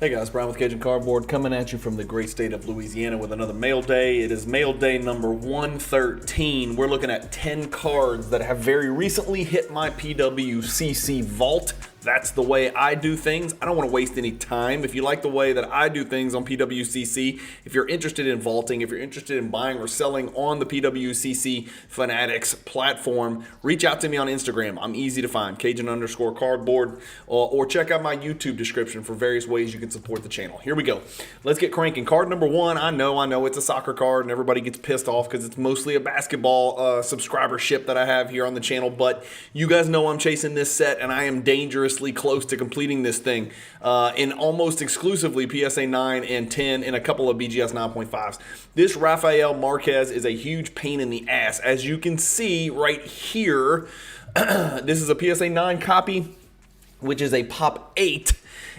Hey guys, Brian with Cajun Cardboard coming at you from the great state of Louisiana with another mail day. It is mail day number 113. We're looking at 10 cards that have very recently hit my PWCC Vault. That's the way I do things. I don't want to waste any time. If you like the way that I do things on PWCC, if you're interested in vaulting, if you're interested in buying or selling on the PWCC Fanatics platform, reach out to me on Instagram. I'm easy to find, Cajun_cardboard, or check out my YouTube description for various ways you can support the channel. Here we go. Let's get cranking. Card number one, I know it's a soccer card and everybody gets pissed off because it's mostly a basketball subscribership that I have here on the channel, but you guys know I'm chasing this set and I am dangerously close to completing this thing in almost exclusively PSA 9 and 10 and a couple of BGS 9.5s. This Rafael Marquez is a huge pain in the ass. As you can see right here, this is a PSA 9 copy, which is a Pop 8.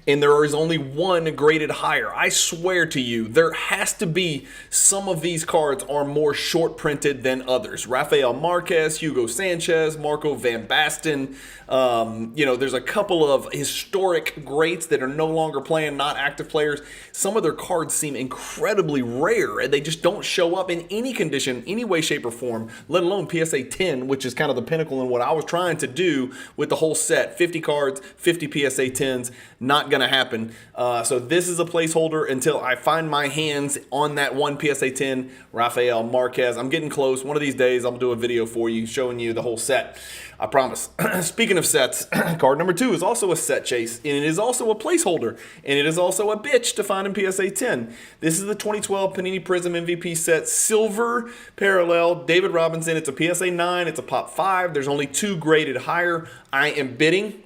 And there is only one graded higher. I swear to you, there has to be some of these cards are more short printed than others. Rafael Marquez, Hugo Sanchez, Marco Van Basten. There's a couple of historic greats that are no longer playing, not active players. Some of their cards seem incredibly rare, and they just don't show up in any condition, any way, shape, or form, let alone PSA 10, which is kind of the pinnacle in what I was trying to do with the whole set. 50 cards, 50 PSA 10s, not going to happen. So this is a placeholder until I find my hands on that one PSA 10 Rafael Marquez. I'm getting close. One of these days I'll do a video for you showing you the whole set. I promise. Speaking of sets, card number 2 is also a set chase, and it is also a placeholder, and it is also a bitch to find in PSA 10. This is the 2012 Panini Prism MVP set, silver parallel, David Robinson. It's a PSA 9, it's a Pop 5. There's only 2 graded higher. I am bidding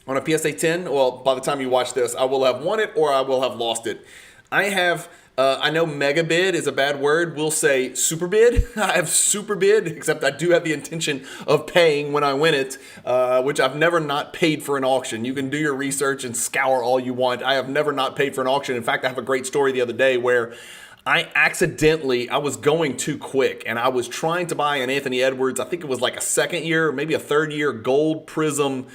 on a PSA 10. Well, by the time you watch this, I will have won it or I will have lost it. I know mega bid is a bad word. We'll say super bid. I have super bid, except I do have the intention of paying when I win it, which I've never not paid for an auction. You can do your research and scour all you want. I have never not paid for an auction. In fact, I have a great story the other day where I was going too quick and I was trying to buy an Anthony Edwards. I think it was like a second year, maybe a third year gold Prism.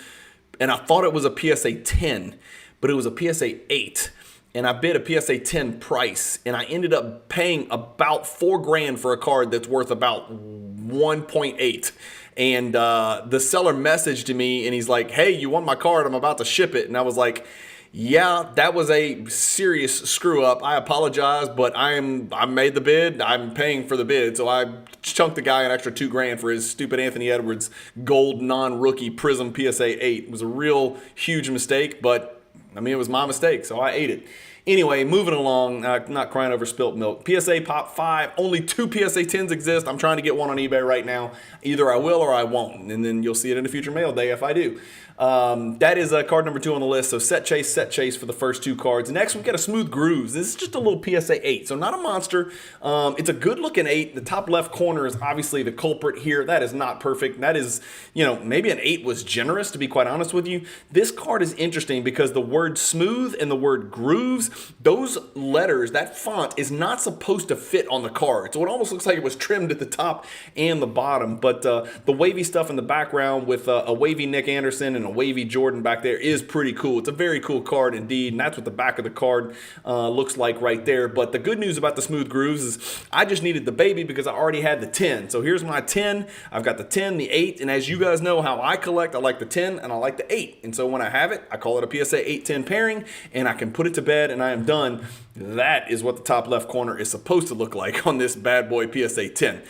And I thought it was a PSA 10, but it was a PSA 8. And I bid a PSA 10 price, and I ended up paying about $4,000 for a card that's worth about 1.8. And the seller messaged to me, and he's like, "Hey, you want my card? I'm about to ship it." And I was like, "Yeah, that was a serious screw up. I apologize, but I made the bid. I'm paying for the bid." So I chunked the guy an extra $2,000 for his stupid Anthony Edwards gold non-rookie Prism PSA 8. It was a real huge mistake, but I mean, it was my mistake, so I ate it. Anyway, moving along, not crying over spilt milk. PSA Pop 5, only 2 PSA 10s exist. I'm trying to get one on eBay right now. Either I will or I won't, and then you'll see it in a future mail day if I do. That is card number 2 on the list, so set chase for the first 2 cards. Next, we've got a Smooth Grooves. This is just a little PSA 8, so not a monster. It's a good-looking 8. The top left corner is obviously the culprit here. That is not perfect. That is, maybe an 8 was generous, to be quite honest with you. This card is interesting because the word smooth and the word grooves, those letters, that font is not supposed to fit on the card. So it almost looks like it was trimmed at the top and the bottom. But the wavy stuff in the background with a wavy Nick Anderson and a wavy Jordan back there is pretty cool. It's a very cool card indeed, and that's what the back of the card looks like right there. But the good news about the Smooth Grooves is I just needed the baby because I already had the 10. So here's my 10. I've got the 10, the 8, and as you guys know how I collect, I like the 10 and I like the 8. And so when I have it, I call it a PSA 8-10 pairing, and I can put it to bed and I am done. That is what the top left corner is supposed to look like on this bad boy PSA 10.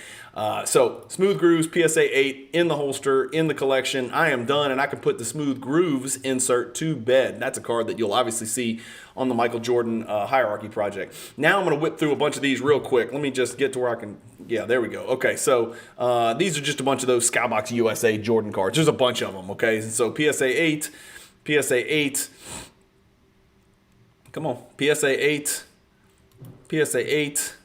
So Smooth Grooves PSA 8 in the holster, in the collection. I am done, and I can put the Smooth Grooves insert to bed. That's a card that you'll obviously see on the Michael Jordan Hierarchy project. Now I'm going to whip through a bunch of these real quick. Let me just get to where I can, yeah, there we go. Okay, so these are just a bunch of those Skybox USA Jordan cards. There's a bunch of them, okay? So PSA 8, PSA 8, come on, PSA 8, PSA 8.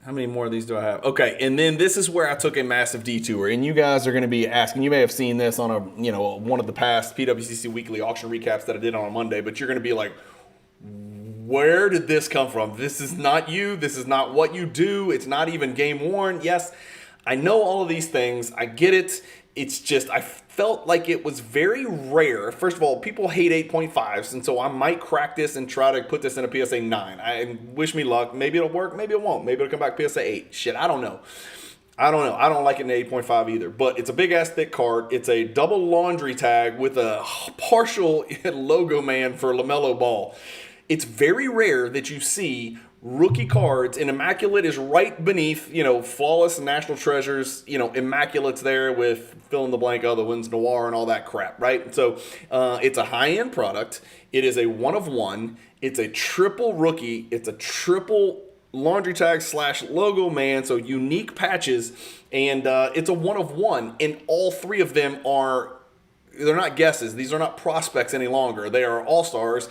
How many more of these do I have? Okay, and then this is where I took a massive detour, and you guys are going to be asking. You may have seen this on one of the past PWCC weekly auction recaps that I did on a Monday, but you're going to be like, where did this come from? This is not you. This is not what you do. It's not even game worn. Yes, I know all of these things. I get it. It's just I felt like it was very rare. First of all, people hate 8.5s, and so I might crack this and try to put this in a PSA 9. I wish me luck. Maybe it'll work, maybe it won't. Maybe it'll come back PSA 8. Shit, I don't know. I don't like it in 8.5 either, but it's a big ass thick card. It's a double laundry tag with a partial Logoman for LaMelo Ball. It's very rare that you see rookie cards, and Immaculate is right beneath, Flawless and National Treasures, Immaculate's there with fill in the blank other ones, Noir and all that crap, right? So it's a high-end product. It is a one of one. It's a triple rookie. It's a triple laundry tag / Logoman, so unique patches, and it's a one of one, and all three of them they're not guesses. These are not prospects any longer. They are all-stars,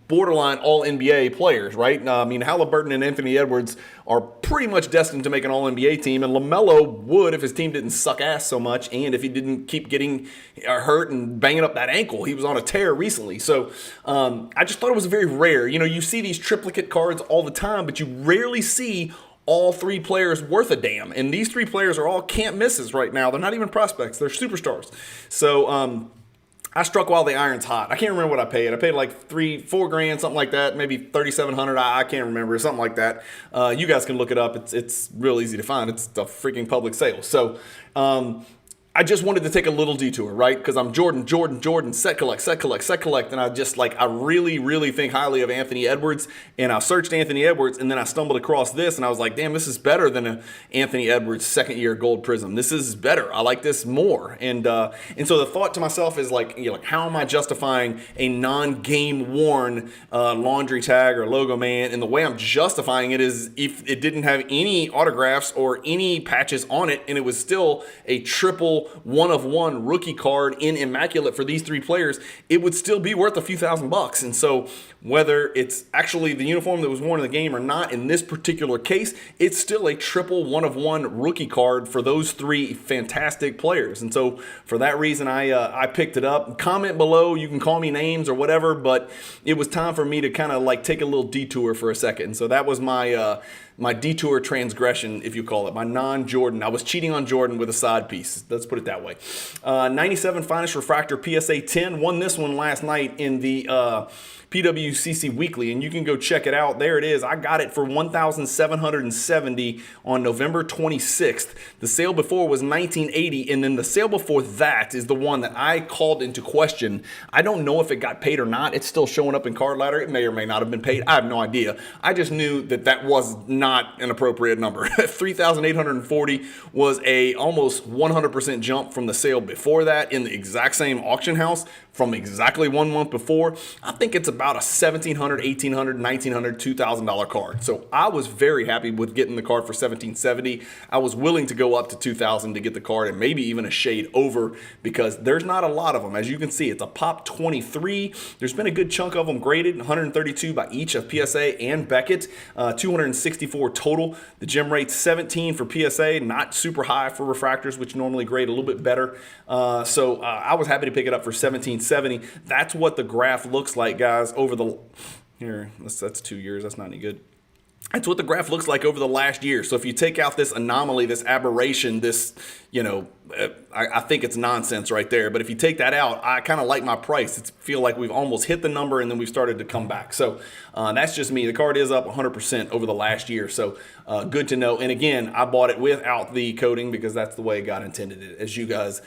borderline all-NBA players, right? I mean, Halliburton and Anthony Edwards are pretty much destined to make an all-NBA team, and LaMelo would if his team didn't suck ass so much and if he didn't keep getting hurt and banging up that ankle. He was on a tear recently. So I just thought it was very rare. You see these triplicate cards all the time, but you rarely see all three players worth a damn. And these three players are all can't misses right now. They're not even prospects. They're superstars. So I struck while the iron's hot. I can't remember what I paid. I paid like $4 grand, something like that. Maybe $3,700. I can't remember. Something like that. You guys can look it up. It's real easy to find. It's a freaking public sale. So I just wanted to take a little detour, right? Because I'm Jordan, set collect. And I really, really think highly of Anthony Edwards. And I searched Anthony Edwards, and then I stumbled across this, and I was like, damn, this is better than an Anthony Edwards second-year gold Prism. This is better. I like this more. And so the thought to myself is like, how am I justifying a non-game worn laundry tag or Logoman? And the way I'm justifying it is if it didn't have any autographs or any patches on it, and it was still a triple one of one rookie card in Immaculate for these three players, it would still be worth a few $1,000s. And so whether it's actually the uniform that was worn in the game or not, in this particular case, it's still a triple one of one rookie card for those three fantastic players. And so for that reason, I picked it up. Comment below, you can call me names or whatever, but it was time for me to kind of like take a little detour for a second. And so that was my detour transgression, if you call it, my non-Jordan. I was cheating on Jordan with a side piece. Let's put it that way. 97 Finest Refractor PSA 10. Won this one last night in the PWCC Weekly, and you can go check it out. There it is. I got it for $1,770 on November 26th. The sale before was $1,980, and then the sale before that is the one that I called into question. I don't know if it got paid or not. It's still showing up in Card Ladder. It may or may not have been paid. I have no idea. I just knew that was not an appropriate number. 3,840 was a almost 100% jump from the sale before that in the exact same auction house from exactly 1 month before. I think it's about a $1,700, $1,800, $1,900, $2,000 card. So I was very happy with getting the card for $1,770. I was willing to go up to $2,000 to get the card and maybe even a shade over because there's not a lot of them. As you can see, it's a pop 23. There's been a good chunk of them graded, 132 by each of PSA and Beckett, 264 total. The gem rate's 17 for PSA, not super high for refractors, which normally grade a little bit better. So I was happy to pick it up for $1,770. That's what the graph looks like, guys, over the here. That's 2 years. That's not any good. That's what the graph looks like over the last year. So if you take out this anomaly, this aberration, this, I think it's nonsense right there. But if you take that out, I kind of like my price. It's feel like we've almost hit the number and then we've started to come back. So that's just me. The card is up 100% over the last year. So good to know. And again, I bought it without the coating because that's the way God intended it, as you guys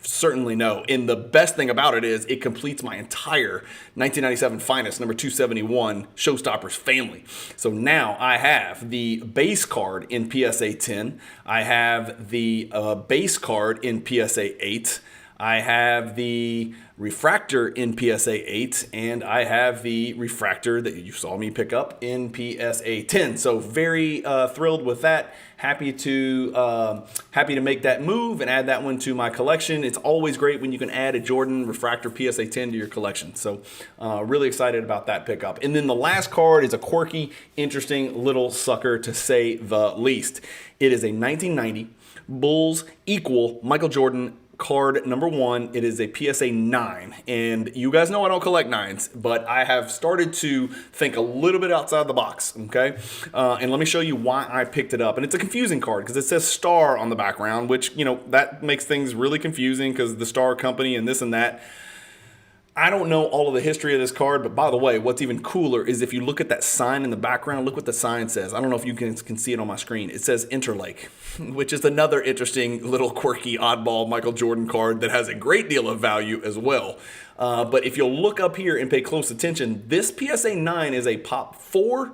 certainly know. And the best thing about it is it completes my entire 1997 Finest number 271 Showstoppers family. So now I have the base card in PSA 10. I have the base card in PSA 8. I have the refractor in PSA 8, and I have the refractor that you saw me pick up in PSA 10. So very thrilled with that. Happy to make that move and add that one to my collection. It's always great when you can add a Jordan refractor PSA 10 to your collection. So really excited about that pickup. And then the last card is a quirky, interesting little sucker to say the least. It is a 1990 Bulls equal Michael Jordan card number 1. It is a PSA 9. And you guys know I don't collect 9s, but I have started to think a little bit outside the box, okay? And let me show you why I picked it up. And it's a confusing card because it says Star on the background, which, you know, that makes things really confusing because the Star Company and this and that. I don't know all of the history of this card, but by the way, what's even cooler is if you look at that sign in the background, look what the sign says. I don't know if you can see it on my screen. It says Interlake, which is another interesting little quirky oddball Michael Jordan card that has a great deal of value as well. But if you'll look up here and pay close attention, this PSA 9 is a pop 4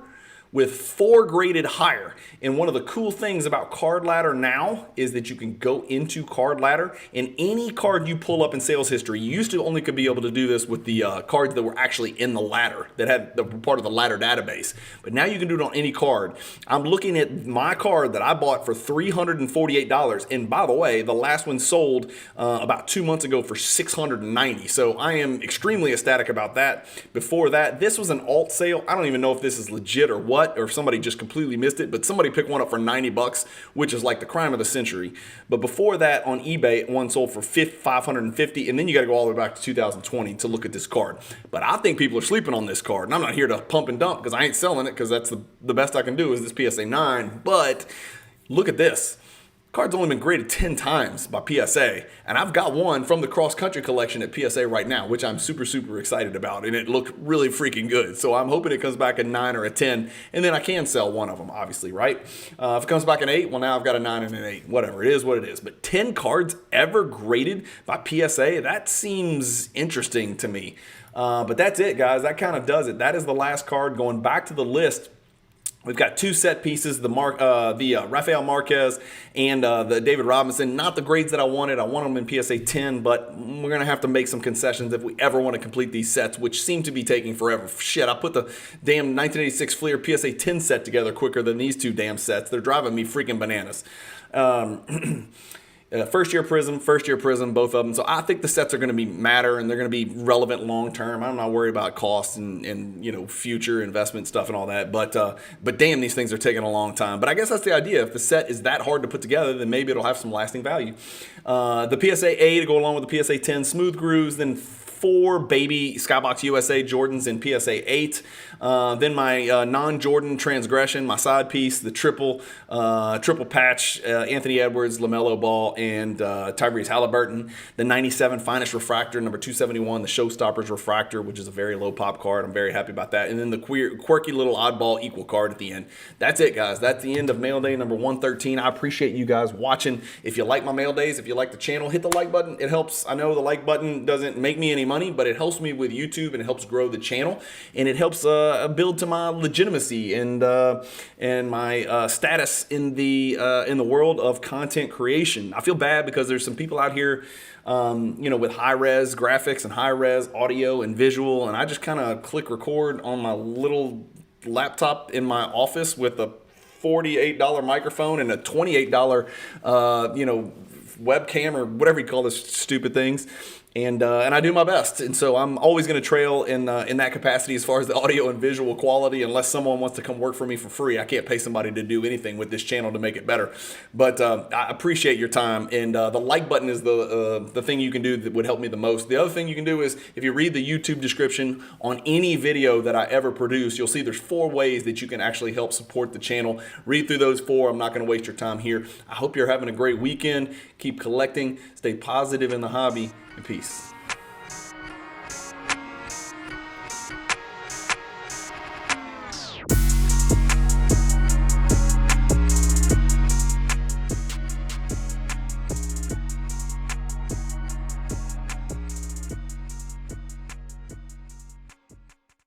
with 4 graded higher. And one of the cool things about Card Ladder now is that you can go into Card Ladder and any card you pull up in sales history, you used to only could be able to do this with the cards that were actually in the ladder, that were part of the ladder database. But now you can do it on any card. I'm looking at my card that I bought for $348. And by the way, the last one sold about 2 months ago for $690. So I am extremely ecstatic about that. Before that, this was an alt sale. I don't even know if this is legit or what, or if somebody just completely missed it, but somebody picked one up for 90 bucks, which is like the crime of the century. But before that, on eBay, one sold for $550, and then you got to go all the way back to 2020 to look at this card. But I think people are sleeping on this card, and I'm not here to pump and dump because I ain't selling it because that's the best I can do is this PSA 9. But look at this. Card's only been graded 10 times by PSA, and I've got one from the cross-country collection at PSA right now, which I'm super, super excited about, and it looked really freaking good. So I'm hoping it comes back a 9 or a 10, and then I can sell one of them, obviously, right? If it comes back an 8, well, now I've got a 9 and an 8. Whatever, it is what it is. But 10 cards ever graded by PSA, that seems interesting to me. But that's it, guys. That kind of does it. That is the last card. Going back to the list, we've got 2 set pieces, the Rafael Marquez and the David Robinson. Not the grades that I wanted. I want them in PSA 10, but we're going to have to make some concessions if we ever want to complete these sets, which seem to be taking forever. Shit, I put the damn 1986 Fleer PSA 10 set together quicker than these 2 damn sets. They're driving me freaking bananas. First year Prism, both of them. So I think the sets are going to matter and they're going to be relevant long term. I'm not worried about costs and you know, future investment stuff and all that. But damn, these things are taking a long time. But I guess that's the idea. If the set is that hard to put together, then maybe it'll have some lasting value. The PSA A to go along with the PSA 10 smooth grooves, then 4 baby Skybox USA Jordans in PSA 8. Then my non-Jordan transgression, my side piece, the triple patch, Anthony Edwards, LaMelo Ball, and Tyrese Halliburton. The 97 finest refractor, number 271, the Showstoppers refractor, which is a very low pop card. I'm very happy about that. And then the quirky little oddball equal card at the end. That's it, guys. That's the end of mail day number 113. I appreciate you guys watching. If you like my mail days, if you like the channel, hit the like button. It helps. I know the like button doesn't make me any money, but it helps me with YouTube and it helps grow the channel, and it helps build to my legitimacy and my status in the world of content creation. I feel bad because there's some people out here, you know, with high-res graphics and high-res audio and visual, and I just kind of click record on my little laptop in my office with a $48 microphone and a $28 you know, webcam or whatever you call those stupid things. And I do my best, and so I'm always going to trail in that capacity as far as the audio and visual quality, unless someone wants to come work for me for free. I can't pay somebody to do anything with this channel to make it better. But I appreciate your time, and the like button is the thing you can do that would help me the most. The other thing you can do is, if you read the YouTube description on any video that I ever produce, you'll see there's 4 ways that you can actually help support the channel. Read through those 4. I'm not going to waste your time here. I hope you're having a great weekend. Keep collecting. Stay positive in the hobby. And peace.